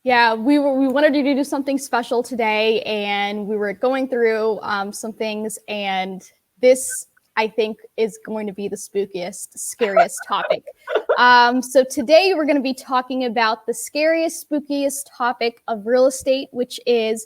Yeah, we wanted to do something special today, and we were going through some things, and this I think is going to be the spookiest, scariest topic. So today we're going to be talking about the scariest, spookiest topic of real estate, which is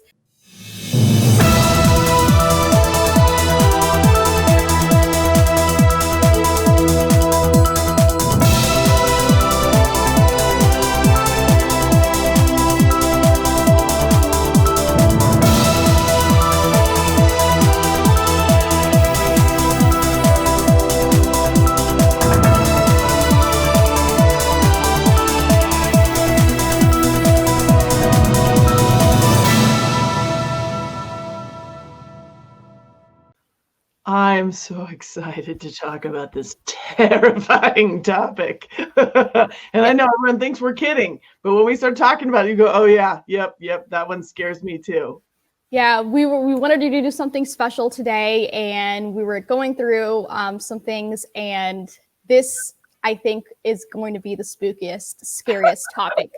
I'm so excited to talk about this terrifying topic. And I know everyone thinks we're kidding, but when we start talking about it, you go, oh yeah, yep, that one scares me too. Yeah, we wanted to do something special today, and we were going through some things, and this I think is going to be the spookiest, scariest topic.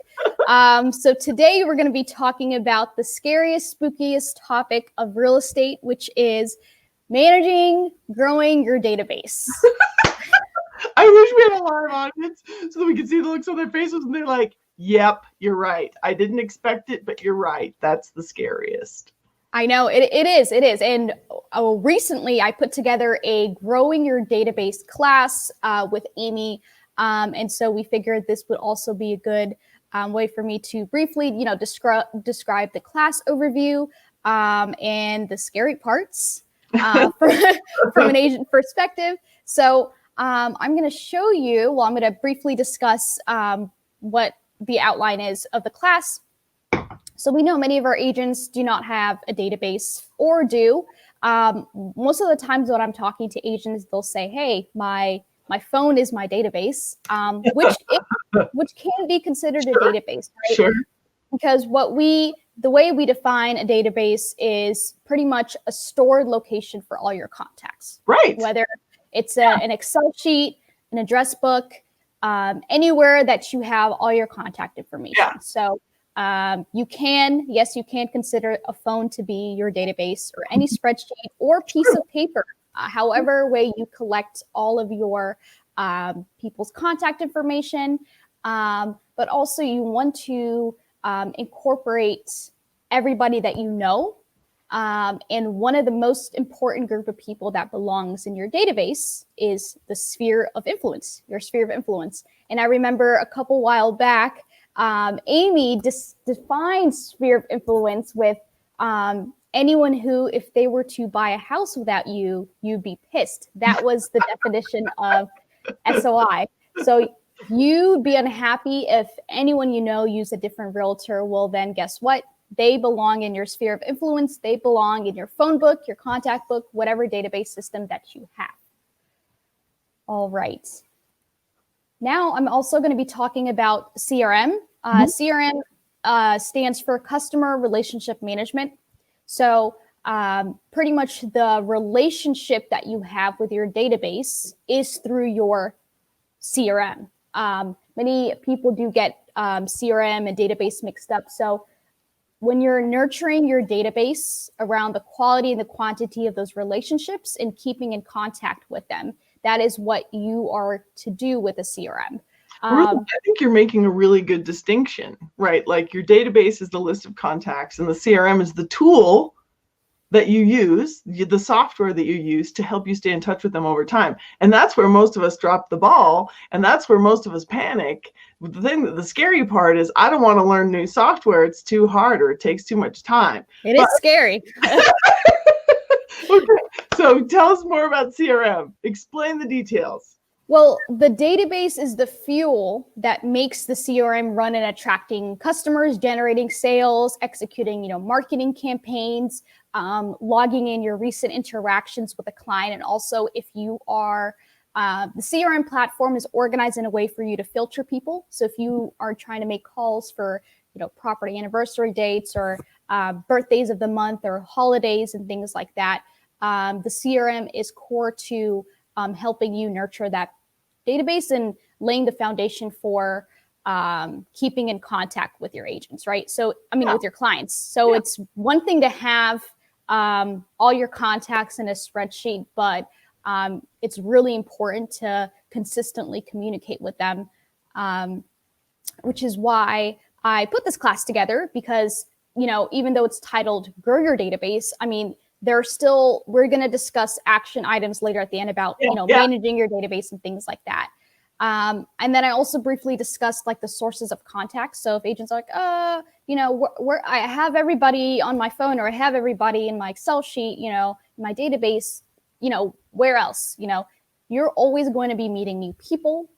So today we're going to be talking about the scariest, spookiest topic of real estate, which is managing, growing your database. I wish we had a live audience so that we could see the looks on their faces, and they're like, yep, you're right. I didn't expect it, but you're right. That's the scariest. I know it is. And recently I put together a growing your database class with Amy. And so we figured this would also be a good way for me to briefly, describe the class overview and the scary parts from an agent perspective. So I'm going to show you, I'm going to briefly discuss what the outline is of the class. So we know many of our agents do not have a database, or do. Most of the times when I'm talking to agents, they'll say, hey, my phone is my database, which can be considered a database, right? Sure. Because the way we define a database is pretty much a stored location for all your contacts. Right. Whether it's an Excel sheet, an address book, anywhere that you have all your contact information. Yeah. So you can consider a phone to be your database, or any spreadsheet or piece of paper, however way you collect all of your people's contact information. But also you want to incorporate everybody that you know. And one of the most important group of people that belongs in your database is the sphere of influence, your sphere of influence. And I remember a couple while back, Amy defined sphere of influence with anyone who, if they were to buy a house without you, you'd be pissed. That was the definition of SOI. So you'd be unhappy if anyone you know used a different realtor. Well, then guess what? They belong in your sphere of influence. They belong in your phone book, your contact book, whatever database system that you have. All right. Now I'm also going to be talking about CRM. CRM stands for Customer Relationship Management. So pretty much the relationship that you have with your database is through your CRM. Many people do get CRM and database mixed up. So when you're nurturing your database around the quality and the quantity of those relationships and keeping in contact with them, that is what you are to do with a CRM. I think you're making a really good distinction, right? Like your database is the list of contacts, and the CRM is the tool that you use, the software that you use to help you stay in touch with them over time. And that's where most of us drop the ball, and that's where most of us panic. The scary part is, I don't want to learn new software. It's too hard, or it takes too much time. It is scary. Okay, so tell us more about CRM. Explain the details. Well, the database is the fuel that makes the CRM run in attracting customers, generating sales, executing, marketing campaigns, logging in your recent interactions with a client. And also, if you are, the CRM platform is organized in a way for you to filter people. So if you are trying to make calls for, property anniversary dates, or birthdays of the month, or holidays and things like that, the CRM is core to helping you nurture that database and laying the foundation for keeping in contact with your agents, right? So, I mean, with your clients. So it's one thing to have all your contacts in a spreadsheet, but it's really important to consistently communicate with them, which is why I put this class together because, even though it's titled Grow Your Database, I mean, we're going to discuss action items later at the end about, managing your database and things like that. And then I also briefly discussed like the sources of contact. So if agents are like, where I have everybody on my phone, or I have everybody in my Excel sheet, in my database, where else? You're always going to be meeting new people,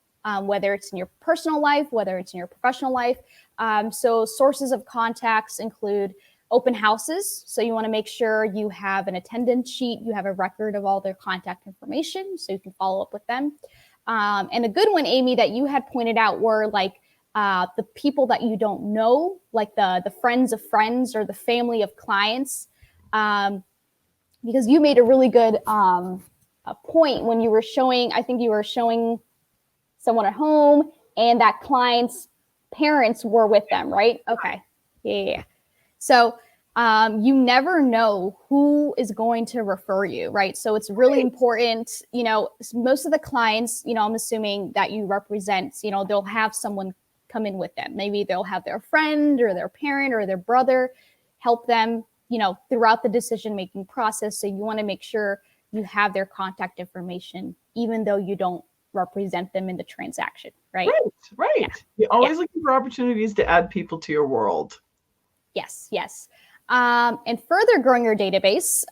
whether it's in your personal life, whether it's in your professional life. So sources of contacts include open houses. So you want to make sure you have an attendance sheet, you have a record of all their contact information so you can follow up with them. And a good one, Amy, that you had pointed out were like the people that you don't know, like the friends of friends or the family of clients. Because you made a really good a point when you were showing, I think you were showing someone at home and that client's parents were with them, right? Okay. Yeah. So you never know who is going to refer you, right? So it's really important, most of the clients, I'm assuming that you represent, they'll have someone come in with them. Maybe they'll have their friend or their parent or their brother help them, throughout the decision-making process. So you want to make sure you have their contact information, even though you don't represent them in the transaction, right? Right. Yeah. You're always looking for opportunities to add people to your world. Yes. And further growing your database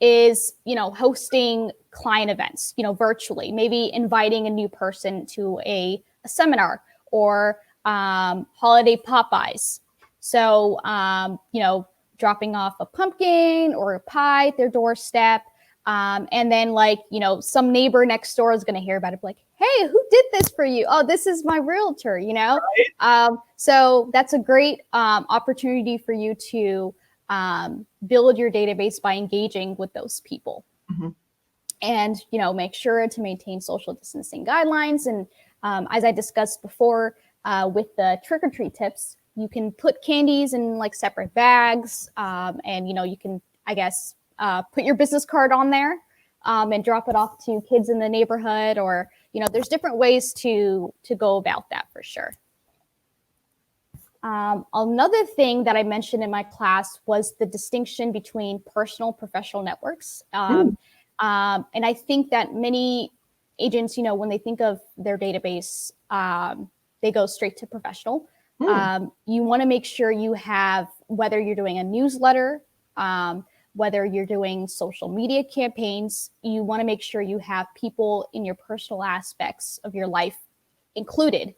is, hosting client events, virtually, maybe inviting a new person to a seminar or holiday pop-bys. So, dropping off a pumpkin or a pie at their doorstep. And then some neighbor next door is going to hear about it, like, hey, who did this for you? Oh, this is my realtor, Right. So that's a great opportunity for you to build your database by engaging with those people. Mm-hmm. And, make sure to maintain social distancing guidelines. And as I discussed before with the trick-or-treat tips, you can put candies in like separate bags. And, you can, I guess, put your business card on there and drop it off to kids in the neighborhood, or, there's different ways to go about that for sure. Another thing that I mentioned in my class was the distinction between personal and professional networks. And I think that many agents, when they think of their database, they go straight to professional. You want to make sure you have, whether you're doing a newsletter, whether you're doing social media campaigns, you want to make sure you have people in your personal aspects of your life included.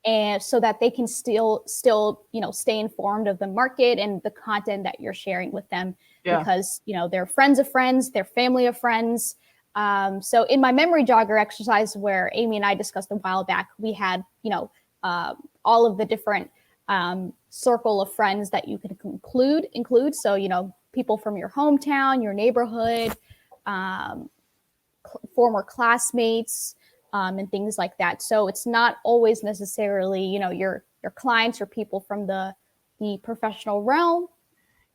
And so that they can still, stay informed of the market and the content that you're sharing with them, because, they're friends of friends, they're family of friends. So in my memory jogger exercise, where Amy and I discussed a while back, we had, all of the different circle of friends that you can include. So, people from your hometown, your neighborhood, former classmates, and things like that. So it's not always necessarily, your clients or people from the professional realm.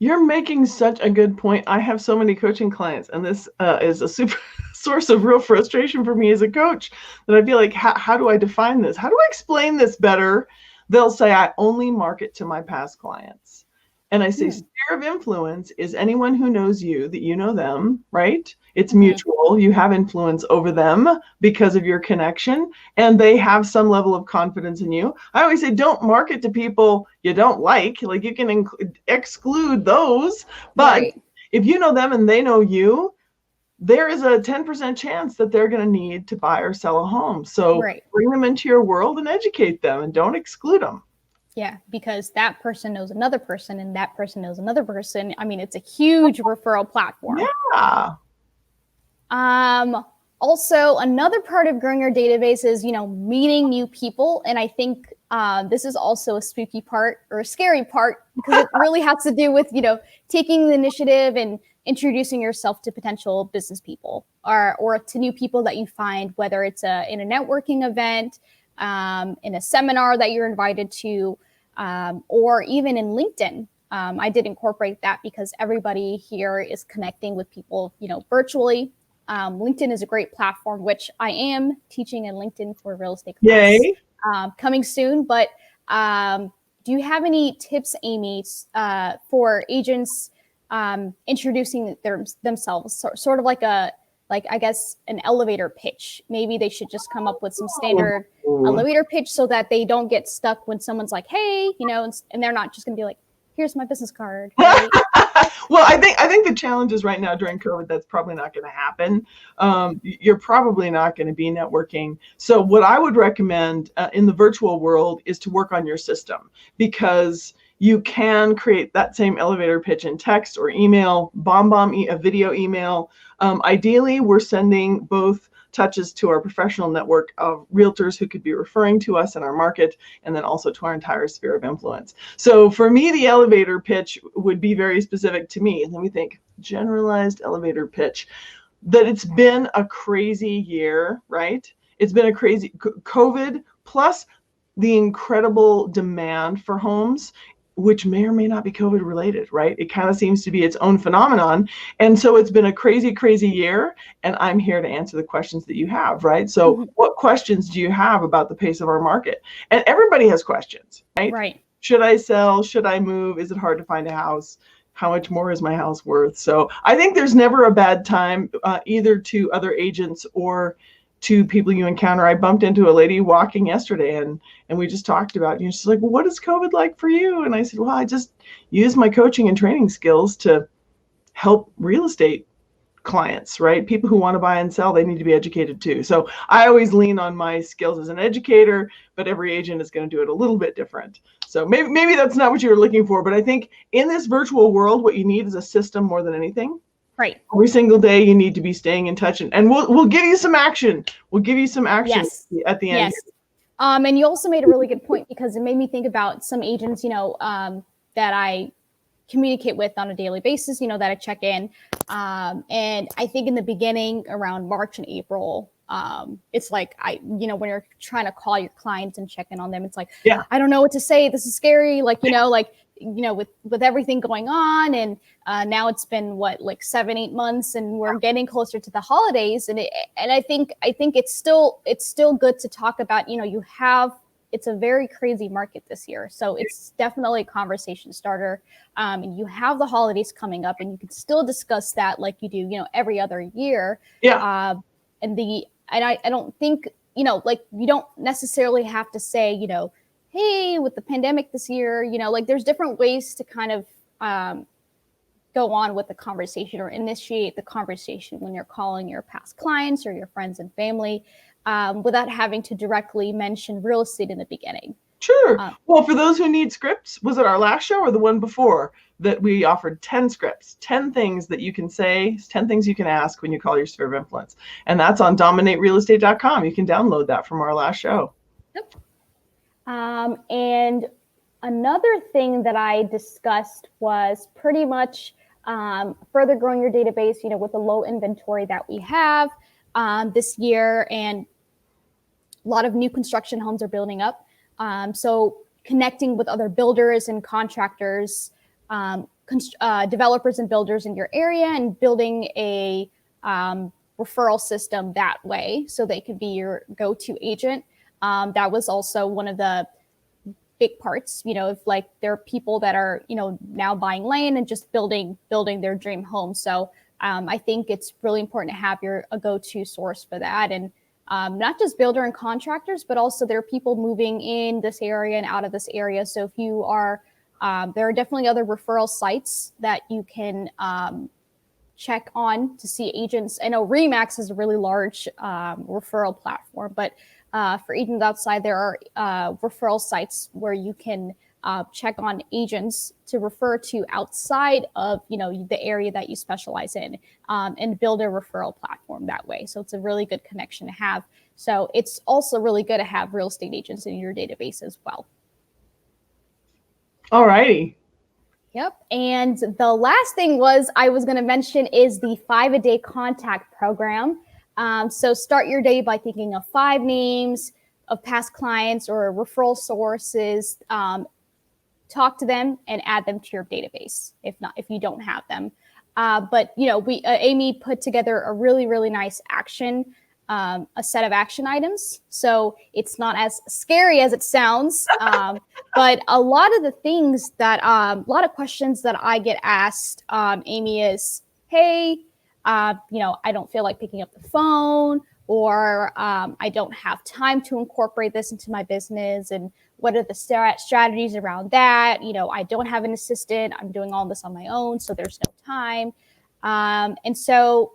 You're making such a good point. I have so many coaching clients, and this is a super source of real frustration for me as a coach, that I feel like, how do I define this? How do I explain this better? They'll say, I only market to my past clients. And I say, sphere of influence is anyone who knows you, that you know them, right? It's mutual. You have influence over them because of your connection, and they have some level of confidence in you. I always say, don't market to people you don't like. Like, you can exclude those, but if you know them and they know you, there is a 10% chance that they're going to need to buy or sell a home. So bring them into your world and educate them, and don't exclude them. Yeah, because that person knows another person, and that person knows another person. I mean, it's a huge referral platform. Yeah. Also, another part of growing your database is, meeting new people. And I think this is also a spooky part, or a scary part, because it really has to do with, taking the initiative and introducing yourself to potential business people, or to new people that you find, whether it's in a networking event, in a seminar that you're invited to, or even in LinkedIn. I did incorporate that because everybody here is connecting with people, virtually. LinkedIn is a great platform, which I am teaching in LinkedIn for real estate class, Yay. coming soon. But do you have any tips, Amy, for agents introducing themselves, sort of like I guess an elevator pitch? Maybe they should just come up with some standard elevator pitch so that they don't get stuck when someone's like, hey, and they're not just going to be like, here's my business card. Right? Well, I think the challenge is right now during COVID, that's probably not going to happen. You're probably not going to be networking. So what I would recommend in the virtual world is to work on your system, because you can create that same elevator pitch in text or email, a video email. Ideally, we're sending both touches to our professional network of realtors who could be referring to us in our market, and then also to our entire sphere of influence. So for me, the elevator pitch would be very specific to me. Let me think. Generalized elevator pitch. That it's been a crazy year, right? It's been a crazy COVID plus the incredible demand for homes, which may or may not be COVID related, right? It kind of seems to be its own phenomenon. And so it's been a crazy, crazy year. And I'm here to answer the questions that you have, right? So what questions do you have about the pace of our market? And everybody has questions, right? Right. Should I sell? Should I move? Is it hard to find a house? How much more is my house worth? So I think there's never a bad time, either to other agents or to people you encounter. I bumped into a lady walking yesterday, and we just talked about, she's like, well, what is COVID like for you? And I said, well, I just use my coaching and training skills to help real estate clients, right? People who want to buy and sell, they need to be educated too. So I always lean on my skills as an educator, but every agent is going to do it a little bit different. So maybe that's not what you were looking for, but I think in this virtual world, what you need is a system more than anything. Right. Every single day, you need to be staying in touch, and we'll give you some action. We'll give you some action at the end. Yes. And you also made a really good point, because it made me think about some agents, that I communicate with on a daily basis, that I check in. And I think in the beginning, around March and April, it's like when you're trying to call your clients and check in on them, it's like, I don't know what to say. This is scary. With everything going on, and now it's been 7-8 months, and we're getting closer to the holidays, and I think it's still good to talk about. It's a very crazy market this year, so it's definitely a conversation starter. And you have the holidays coming up, and you can still discuss that like you do, every other year. I don't think you don't necessarily have to say hey, with the pandemic this year, there's different ways to kind of go on with the conversation or initiate the conversation when you're calling your past clients or your friends and family, without having to directly mention real estate in the beginning. Sure. Well, for those who need scripts, was it our last show or the one before that we offered 10 scripts, 10 things that you can say, 10 things you can ask when you call your sphere of influence? And that's on dominaterealestate.com. You can download that from our last show. Yep. And another thing that I discussed was pretty much further growing your database, with the low inventory that we have this year, and a lot of new construction homes are building up. So connecting with other builders and contractors, developers and builders in your area, and building a referral system that way so they could be your go-to agent. That was also one of the big parts, if there are people that are, now buying land and just building their dream home. So I think it's really important to have a go-to source for that. And not just builder and contractors, but also there are people moving in this area and out of this area. So if you are, there are definitely other referral sites that you can check on to see agents. I know Remax is a really large referral platform, but for agents outside, there are referral sites where you can check on agents to refer to outside of the area that you specialize in, and build a referral platform that way. So it's a really good connection to have. So it's also really good to have real estate agents in your database as well. All righty. Yep. And the last thing I was going to mention is the 5-a-day contact program. So start your day by thinking of 5 names, of past clients or referral sources, talk to them and add them to your database if you don't have them. But Amy put together a really, really nice a set of action items. So it's not as scary as it sounds. But a lot of the things a lot of questions that I get asked, Amy, is, hey, I don't feel like picking up the phone, or I don't have time to incorporate this into my business. And what are the strategies around that? I don't have an assistant. I'm doing all this on my own, so there's no time. And so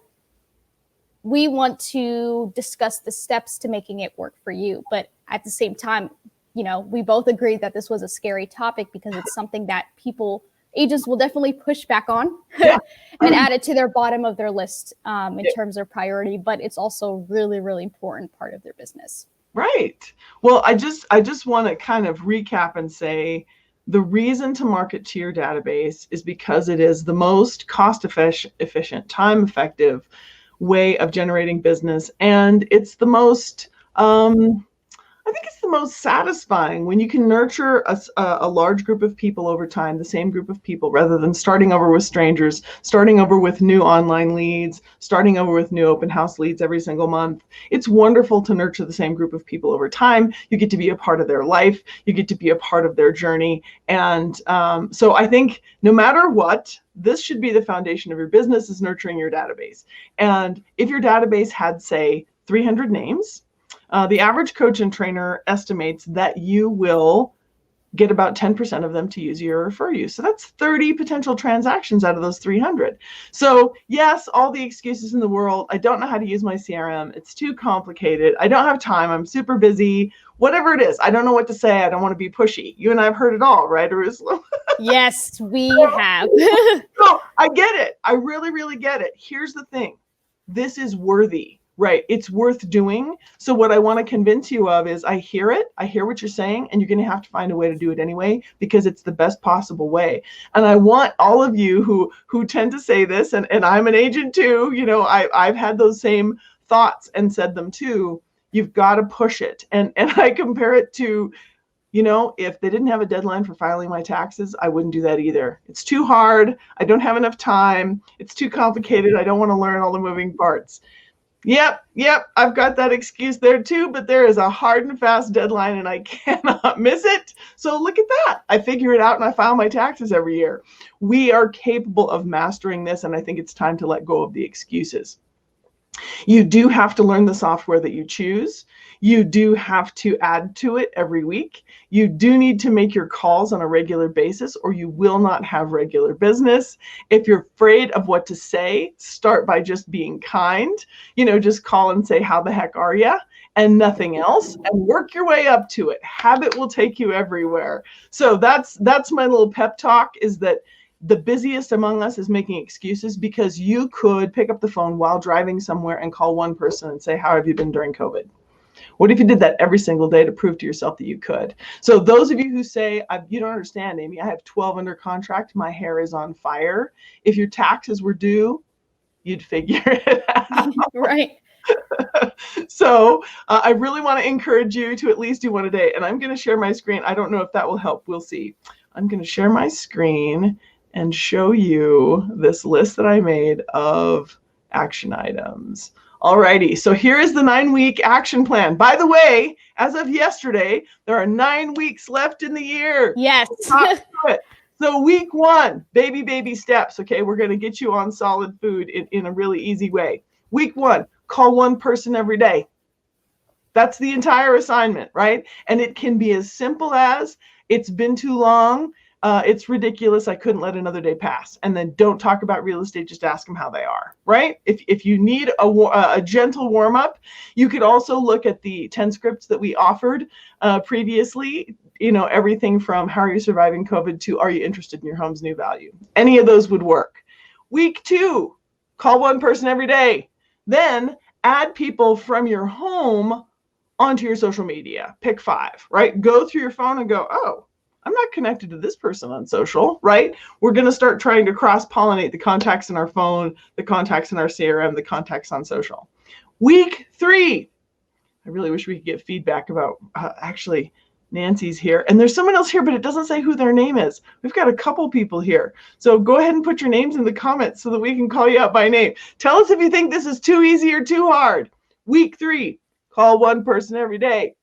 we want to discuss the steps to making it work for you. But at the same time, we both agreed that this was a scary topic because it's something that agents will definitely push back on and add it to their bottom of their list in terms of priority. But it's also really, really important part of their business. Right. Well, I just want to kind of recap and say the reason to market to your database is because it is the most cost efficient, time effective way of generating business. And it's the most, I think it's the most satisfying when you can nurture a large group of people over time, the same group of people, rather than starting over with strangers, starting over with new online leads, starting over with new open house leads every single month. It's wonderful to nurture the same group of people over time. You get to be a part of their life. You get to be a part of their journey. And so I think no matter what, this should be the foundation of your business, is nurturing your database. And if your database had, say, 300 names, the average coach and trainer estimates that you will get about 10% of them to use you or refer you. So that's 30 potential transactions out of those 300. So yes, all the excuses in the world. I don't know how to use my CRM. It's too complicated. I don't have time. I'm super busy. Whatever it is. I don't know what to say. I don't want to be pushy. You and I have heard it all, right, Eyerusalem? Yes, we have. No, I get it. I really, really get it. Here's the thing. This is worthy. Right. It's worth doing. So what I want to convince you of is I hear it. I hear what you're saying, and you're going to have to find a way to do it anyway, because it's the best possible way. And I want all of you who tend to say this, and I'm an agent too, I've had those same thoughts and said them too. You've got to push it. And I compare it to, if they didn't have a deadline for filing my taxes, I wouldn't do that either. It's too hard. I don't have enough time. It's too complicated. I don't want to learn all the moving parts. Yep. I've got that excuse there too, but there is a hard and fast deadline and I cannot miss it. So look at that. I figure it out and I file my taxes every year. We are capable of mastering this, and I think it's time to let go of the excuses. You do have to learn the software that you choose. You do have to add to it every week. You do need to make your calls on a regular basis, or you will not have regular business. If you're afraid of what to say, start by just being kind. Just call and say, how the heck are ya? And nothing else, and work your way up to it. Habit will take you everywhere. So that's my little pep talk, is that the busiest among us is making excuses, because you could pick up the phone while driving somewhere and call one person and say, how have you been during COVID? What if you did that every single day to prove to yourself that you could? So those of you who say, you don't understand, Amy, I have 12 under contract, my hair is on fire. If your taxes were due, you'd figure it out. Right. So I really want to encourage you to at least do one a day. And I'm going to share my screen. I don't know if that will help. We'll see. I'm going to share my screen and show you this list that I made of action items. Alrighty, so here is the 9-week action plan. By the way, as of yesterday, there are 9 weeks left in the year. Yes. So week 1, baby steps. Okay, we're going to get you on solid food in a really easy way. Week 1, call one person every day. That's the entire assignment, right? And it can be as simple as, it's been too long. It's ridiculous. I couldn't let another day pass. And then don't talk about real estate. Just ask them how they are, right? If you need a gentle warm up, you could also look at the 10 scripts that we offered previously. Everything from how are you surviving COVID to are you interested in your home's new value? Any of those would work. Week 2, call one person every day. Then add people from your home onto your social media. Pick 5, right? Go through your phone and go, oh, I'm not connected to this person on social, right? We're going to start trying to cross-pollinate the contacts in our phone, the contacts in our CRM, the contacts on social. Week 3, I really wish we could get feedback about, actually, Nancy's here. And there's someone else here, but it doesn't say who their name is. We've got a couple people here. So go ahead and put your names in the comments so that we can call you out by name. Tell us if you think this is too easy or too hard. Week 3, call one person every day.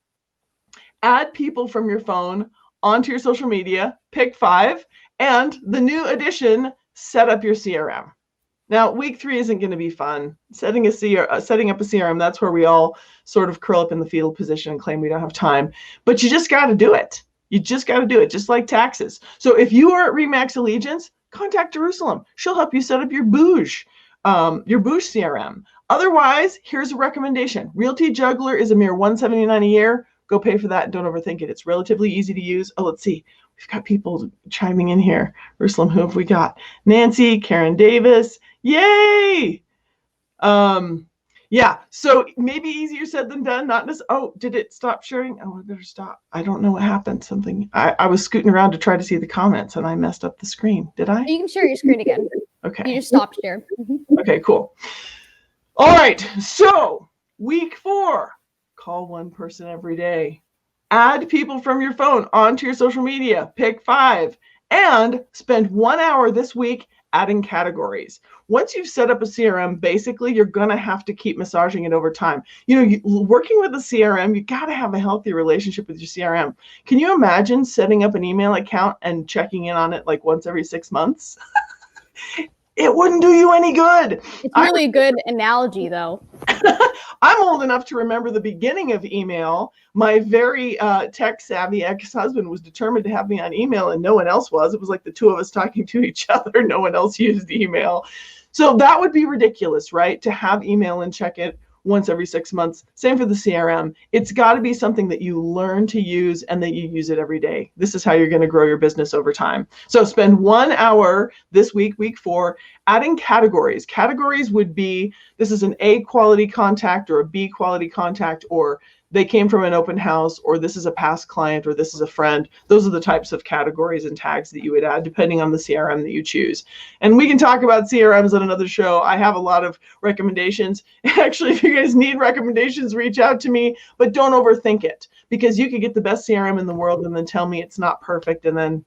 Add people from your phone onto your social media, pick 5, and the new addition, set up your CRM. Now, week 3 isn't going to be fun. Setting up a CRM, that's where we all sort of curl up in the fetal position and claim we don't have time. But you just got to do it. You just got to do it, just like taxes. So if you are at RE/MAX Allegiance, contact Jerusalem. She'll help you set up your Boosh CRM. Otherwise, here's a recommendation. Realty Juggler is a mere $179 a year. Go pay for that and don't overthink it. It's relatively easy to use. Oh, let's see. We've got people chiming in here. Jerusalem, who have we got? Nancy, Karen Davis. Yay! Yeah, so maybe easier said than done. Not this. Oh, did it stop sharing? Oh, I better stop. I don't know what happened. I was scooting around to try to see the comments and I messed up the screen. Did I? You can share your screen again. Okay. You just stopped share. Okay, cool. All right, so week 4, call one person every day. Add people from your phone onto your social media, pick 5, and spend 1 hour this week adding categories. Once you've set up a CRM, basically, you're going to have to keep massaging it over time. Working with a CRM, you got to have a healthy relationship with your CRM. Can you imagine setting up an email account and checking in on it like once every 6 months? It wouldn't do you any good. It's really a good analogy, though. I'm old enough to remember the beginning of email. My very tech-savvy ex-husband was determined to have me on email, and no one else was. It was like the two of us talking to each other. No one else used email. So that would be ridiculous, right? To have email and check it once every 6 months. Same for the CRM. It's got to be something that you learn to use and that you use it every day. This is how you're going to grow your business over time. So spend 1 hour this week, week 4, adding categories. Categories would be, this is an A quality contact or a B quality contact, or they came from an open house, or this is a past client, or this is a friend. Those are the types of categories and tags that you would add depending on the CRM that you choose. And we can talk about CRMs on another show. I have a lot of recommendations. Actually, if you guys need recommendations, reach out to me, but don't overthink it, because you could get the best CRM in the world and then tell me it's not perfect and then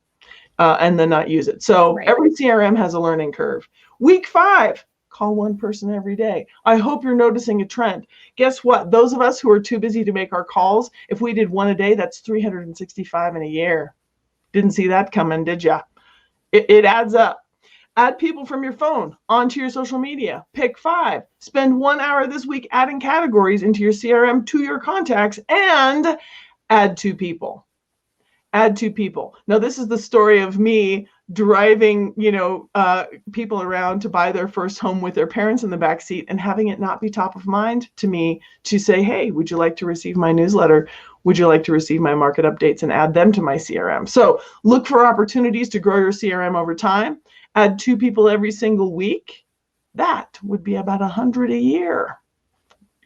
not use it. So Every CRM has a learning curve. Week 5. Call one person every day. I hope you're noticing a trend. Guess what? Those of us who are too busy to make our calls, if we did 1 a day, that's 365 in a year. Didn't see that coming, did ya? It adds up. Add people from your phone onto your social media. Pick 5. Spend 1 hour this week adding categories into your CRM to your contacts, and add 2 people. Add 2 people. Now, this is the story of me driving, people around to buy their first home with their parents in the back seat and having it not be top of mind to me to say, hey, would you like to receive my newsletter? Would you like to receive my market updates, and add them to my CRM? So look for opportunities to grow your CRM over time. Add 2 people every single week. That would be about 100 a year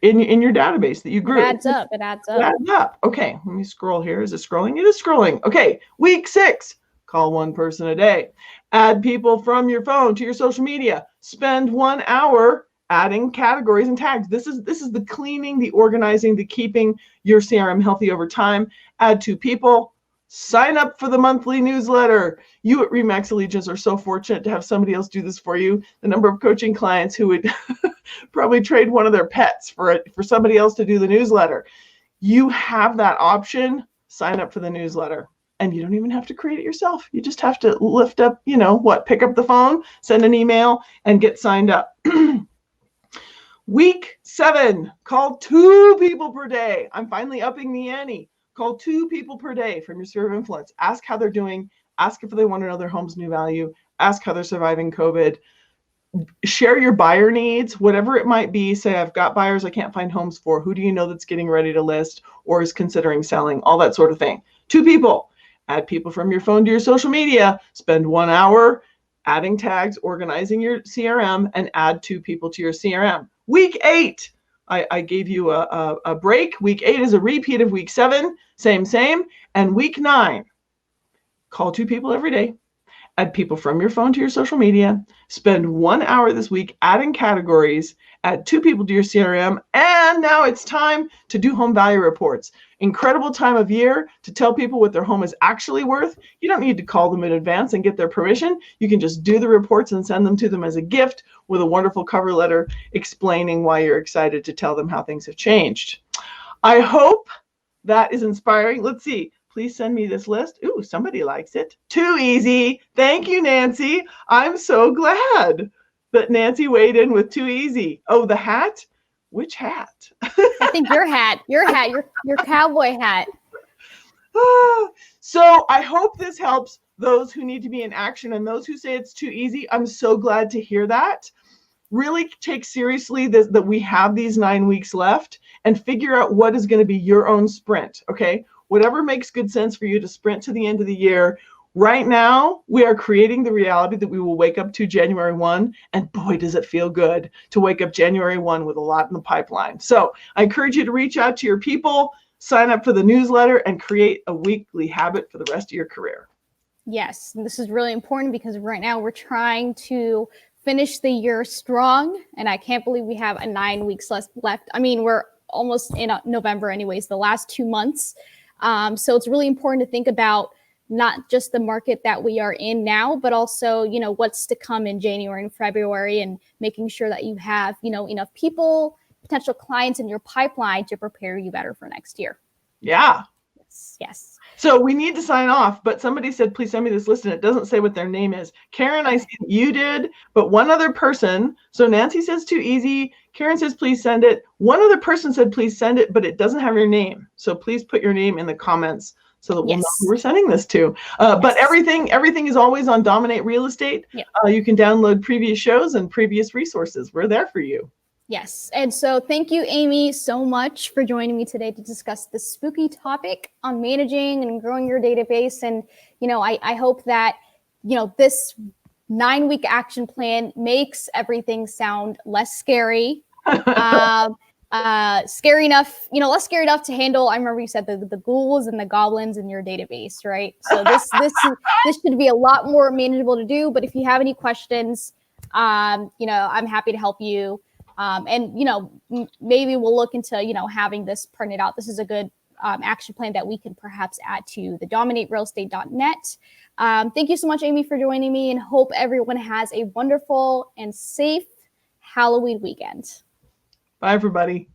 in your database that you grew. It adds up. It adds up. It adds up. Okay, let me scroll here. Is it scrolling? It is scrolling. Okay, week 6. Call one person a day. Add people from your phone to your social media. Spend 1 hour adding categories and tags. This is the cleaning, the organizing, the keeping your CRM healthy over time. Add 2 people. Sign up for the monthly newsletter. You at RE/MAX Allegiance are so fortunate to have somebody else do this for you. The number of coaching clients who would probably trade one of their pets for somebody else to do the newsletter. You have that option. Sign up for the newsletter. And you don't even have to create it yourself. You just have to lift up, pick up the phone, send an email, and get signed up. Week 7, call 2 people per day. I'm finally upping the ante. Call 2 people per day from your sphere of influence. Ask how they're doing. Ask if they want to know their home's new value. Ask how they're surviving COVID. Share your buyer needs, whatever it might be. Say, I've got buyers I can't find homes for. Who do you know that's getting ready to list or is considering selling? All that sort of thing. 2 people. Add people from your phone to your social media. Spend 1 hour adding tags, organizing your CRM, and add 2 people to your CRM. Week 8, I gave you a break. Week 8 is a repeat of week 7, same. And week 9, call 2 people every day. Add people from your phone to your social media. Spend 1 hour this week adding categories. Add 2 people to your CRM. And now it's time to do home value reports. Incredible time of year to tell people what their home is actually worth. You don't need to call them in advance and get their permission. You can just do the reports and send them to them as a gift with a wonderful cover letter explaining why you're excited to tell them how things have changed. I hope that is inspiring. Let's see. Please send me this list. Ooh, somebody likes it. Too easy. Thank you, Nancy. I'm so glad that Nancy weighed in with too easy. Oh, the hat? Which hat? I think your cowboy hat. So I hope this helps those who need to be in action and those who say it's too easy. I'm so glad to hear that. Really take seriously that we have these 9 weeks left and figure out what is going to be your own sprint, okay? Whatever makes good sense for you to sprint to the end of the year. Right now, we are creating the reality that we will wake up to January 1, and boy, does it feel good to wake up January 1 with a lot in the pipeline. So I encourage you to reach out to your people, sign up for the newsletter, and create a weekly habit for the rest of your career. Yes, and this is really important because right now we're trying to finish the year strong, and I can't believe we have 9 weeks left. I mean, we're almost in November anyways, the last 2 months. So it's really important to think about not just the market that we are in now, but also, what's to come in January and February, and making sure that you have, enough people, potential clients in your pipeline to prepare you better for next year. Yeah. Yes. So we need to sign off, but somebody said, please send me this list, and it doesn't say what their name is. Karen, I see you did, but one other person. So Nancy says too easy. Karen says, please send it. One other person said, please send it, but it doesn't have your name. So please put your name in the comments so that we'll know who we're sending this to. But everything is always on Dominate Real Estate. Yeah. You can download previous shows and previous resources. We're there for you. Yes. And so thank you, Amy, so much for joining me today to discuss this spooky topic on managing and growing your database. And, I hope that, this 9-week action plan makes everything sound less scary, scary enough, less scary enough to handle. I remember you said the ghouls and the goblins in your database, right? So this should be a lot more manageable to do. But if you have any questions, I'm happy to help you. And maybe we'll look into, having this printed out. This is a good action plan that we can perhaps add to the dominaterealestate.net. Thank you so much, Amy, for joining me, and hope everyone has a wonderful and safe Halloween weekend. Bye, everybody.